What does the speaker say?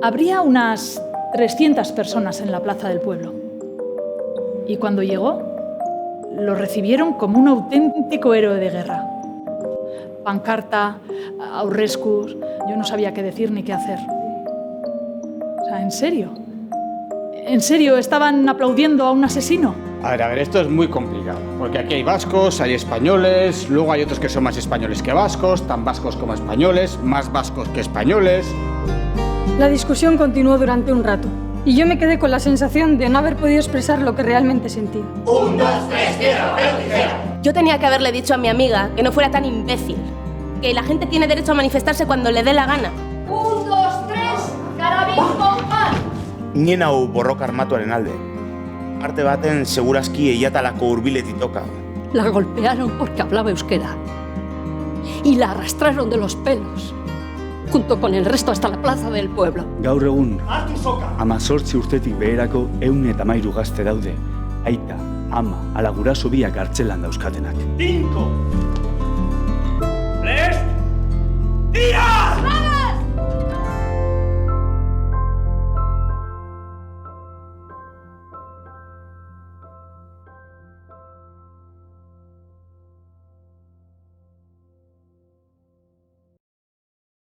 Habría unas 300 personas en la plaza del pueblo. Y cuando llegó, lo recibieron como un auténtico héroe de guerra. Pancarta, aurrescus, yo no sabía qué decir ni qué hacer. O sea, ¿en serio? ¿En serio estaban aplaudiendo a un asesino? A ver, esto es muy complicado, porque aquí hay vascos, hay españoles, luego hay otros que son más españoles que vascos, tan vascos como españoles, más vascos que españoles. La discusión continuó durante un rato, y yo me quedé con la sensación de no haber podido expresar lo que realmente sentía. 1, 2, 3, tierra, papel, tijera. Yo tenía que haberle dicho a mi amiga que no fuera tan imbécil, que la gente tiene derecho a manifestarse cuando le dé la gana. 1, 2, 3, karabin konpan! Nien hau borroka armatuaren alde. Arte baten segurazki eiatalako hurbiletik toka. La golpearon porque hablaba euskera y la arrastraron de los pelos, junto con el resto hasta la plaza del pueblo. Gaur egun, 18 urtetik beherako 113 gazte daude. Aita, ama, ala guraso biak kartzelan dauzkatenak. 5,